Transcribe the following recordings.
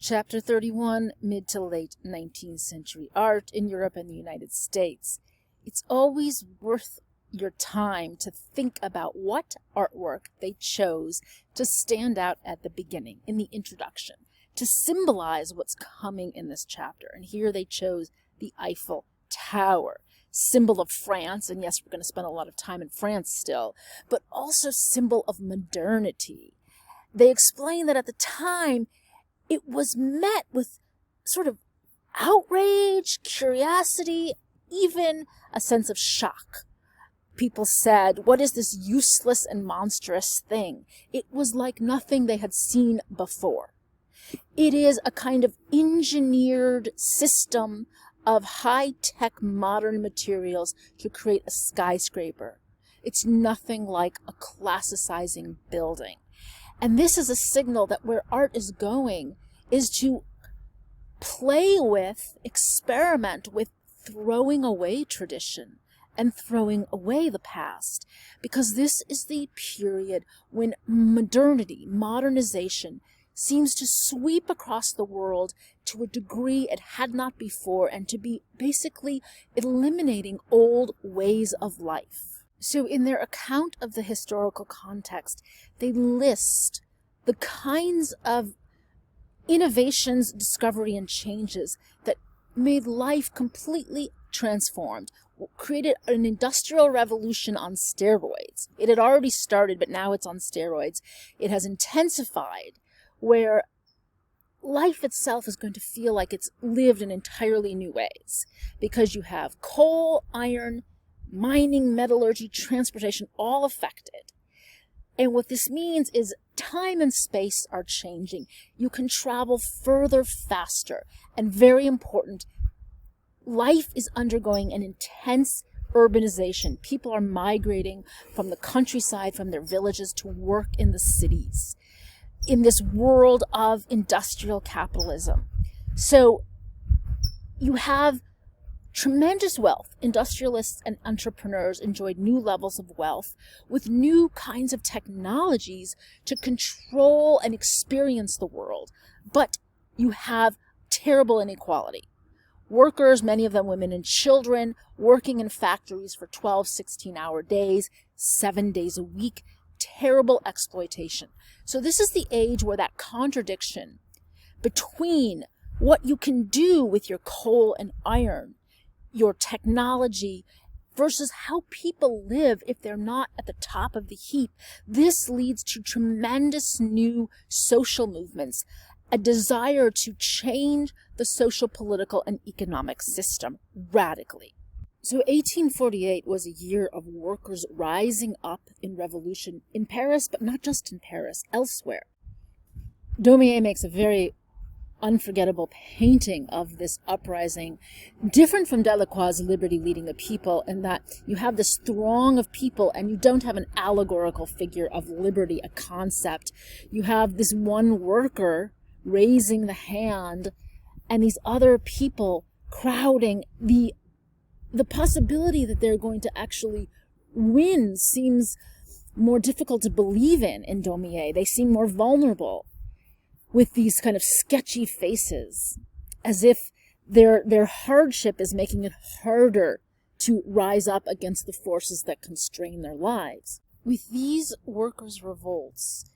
Chapter 31, Mid to Late 19th Century Art in Europe and the United States. It's always worth your time to think about what artwork they chose to stand out at the beginning, in the introduction, to symbolize what's coming in this chapter. And here they chose the Eiffel Tower, symbol of France, and yes, we're going to spend a lot of time in France still, but also symbol of modernity. They explain that at the time, it was met with sort of outrage, curiosity, even a sense of shock. People said, "What is this useless and monstrous thing?" It was like nothing they had seen before. It is a kind of engineered system of high-tech modern materials to create a skyscraper. It's nothing like a classicizing building. And this is a signal that where art is going is to play with, experiment with throwing away tradition and throwing away the past. Because this is the period when modernity, modernization, seems to sweep across the world to a degree it had not before and to be basically eliminating old ways of life. So in their account of the historical context, they list the kinds of innovations, discovery, and changes that made life completely transformed, created an industrial revolution on steroids. It had already started, but now it's on steroids. It has intensified, where life itself is going to feel like it's lived in entirely new ways, because you have coal, iron, mining, metallurgy, transportation, all affected. And what this means is time and space are changing. You can travel further, faster. And very important, life is undergoing an intense urbanization. People are migrating from the countryside, from their villages, to work in the cities, in this world of industrial capitalism. So you have tremendous wealth. Industrialists and entrepreneurs enjoyed new levels of wealth with new kinds of technologies to control and experience the world. But you have terrible inequality. Workers, many of them women and children, working in factories for 12, 16-hour days, 7 days a week, terrible exploitation. So this is the age where that contradiction between what you can do with your coal and iron, your technology, versus how people live if they're not at the top of the heap. This leads to tremendous new social movements, a desire to change the social, political, and economic system radically. So 1848 was a year of workers rising up in revolution in Paris, but not just in Paris, elsewhere. Daumier makes a very unforgettable painting of this uprising, different from Delacroix's Liberty Leading the People, in that you have this throng of people and you don't have an allegorical figure of liberty, a concept. You have this one worker raising the hand and these other people crowding. The possibility that they're going to actually win seems more difficult to believe in Daumier. They seem more vulnerable, with these kind of sketchy faces, as if their hardship is making it harder to rise up against the forces that constrain their lives. With these workers' revolts,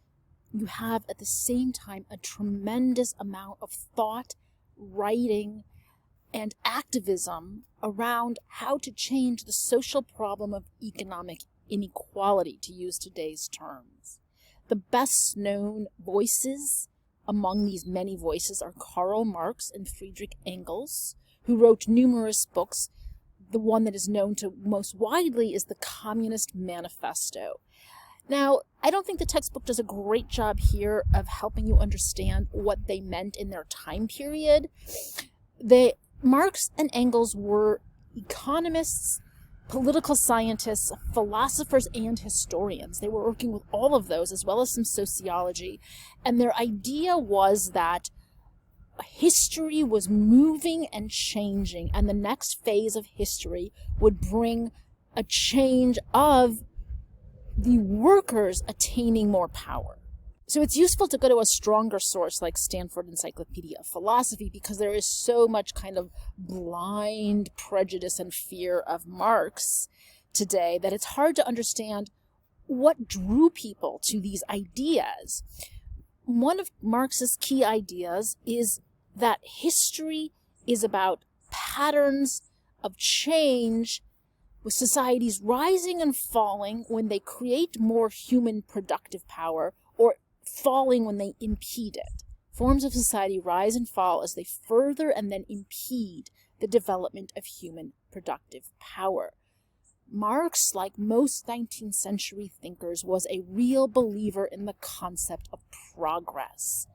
you have at the same time a tremendous amount of thought, writing, and activism around how to change the social problem of economic inequality, to use today's terms. The best known voices among these many voices are Karl Marx and Friedrich Engels, who wrote numerous books. The one that is known to most widely is the Communist Manifesto. Now, I don't think the textbook does a great job here of helping you understand what they meant in their time period. Marx and Engels were economists, political scientists, philosophers, and historians. They were working with all of those, as well as some sociology. And their idea was that history was moving and changing, and the next phase of history would bring a change of the workers attaining more power. So it's useful to go to a stronger source like Stanford Encyclopedia of Philosophy, because there is so much kind of blind prejudice and fear of Marx today that it's hard to understand what drew people to these ideas. One of Marx's key ideas is that history is about patterns of change, with societies rising and falling when they create more human productive power, or falling when they impede it. Forms of society rise and fall as they further and then impede the development of human productive power. Marx, like most 19th century thinkers, was a real believer in the concept of progress.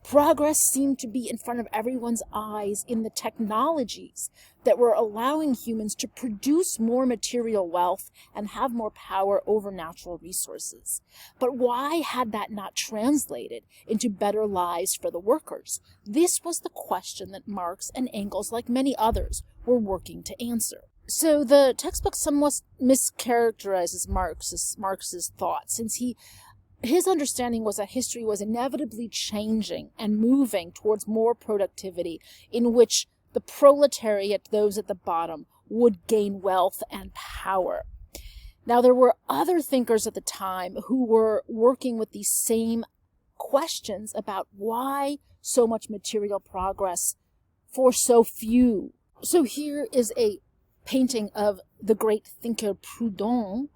Progress seemed to be in front of everyone's eyes in the technologies that were allowing humans to produce more material wealth and have more power over natural resources. But why had that not translated into better lives for the workers? This was the question that Marx and Engels, like many others, were working to answer. So the textbook somewhat mischaracterizes Marx's thoughts, since his understanding was that history was inevitably changing and moving towards more productivity, in which the proletariat, those at the bottom, would gain wealth and power. Now, there were other thinkers at the time who were working with these same questions about why so much material progress for so few. So here is a painting of the great thinker Proudhon.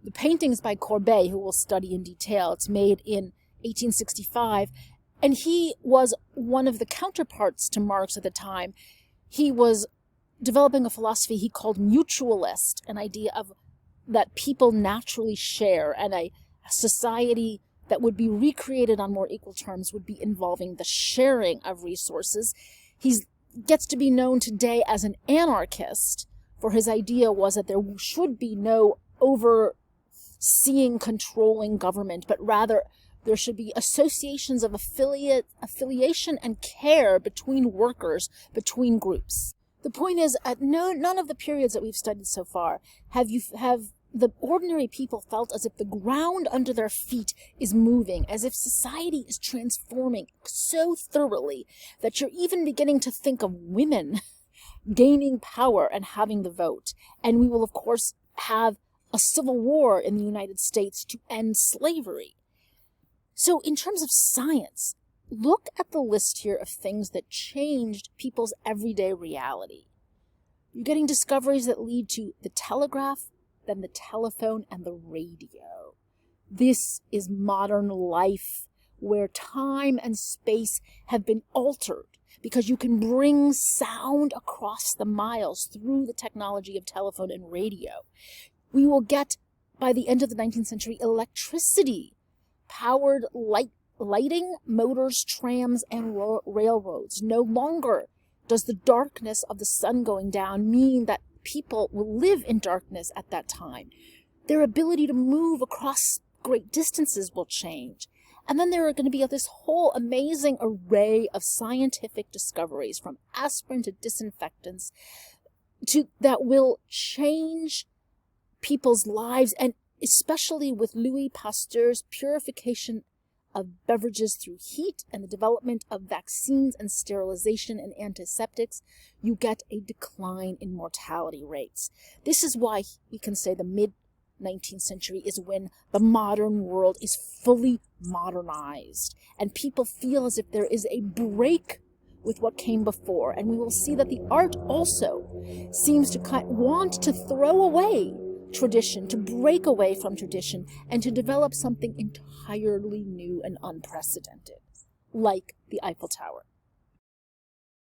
The painting is by Courbet, who we'll study in detail. It's made in 1865, and he was one of the counterparts to Marx at the time. He was developing a philosophy he called mutualist, an idea of that people naturally share, and a society that would be recreated on more equal terms would be involving the sharing of resources. He gets to be known today as an anarchist, for his idea was that there should be no overseeing, controlling government, but rather there should be associations of affiliation and care between workers, between groups. The point is, at none of the periods that we've studied so far have the ordinary people felt as if the ground under their feet is moving, as if society is transforming so thoroughly that you're even beginning to think of women gaining power and having the vote. And we will, of course, have a civil war in the United States to end slavery. So in terms of science, look at the list here of things that changed people's everyday reality. You're getting discoveries that lead to the telegraph, then the telephone, and the radio. This is modern life, where time and space have been altered, because you can bring sound across the miles through the technology of telephone and radio. We will get, by the end of the 19th century, electricity, powered lighting, motors, trams, and railroads. No longer does the darkness of the sun going down mean that people will live in darkness at that time. Their ability to move across great distances will change. And then there are going to be this whole amazing array of scientific discoveries, from aspirin to disinfectants, that will change people's lives, and especially with Louis Pasteur's purification of beverages through heat and the development of vaccines and sterilization and antiseptics, you get a decline in mortality rates. This is why we can say the mid-19th century is when the modern world is fully modernized, and people feel as if there is a break with what came before. And we will see that the art also seems to want to throw away tradition, to break away from tradition, and to develop something entirely new and unprecedented, like the Eiffel Tower.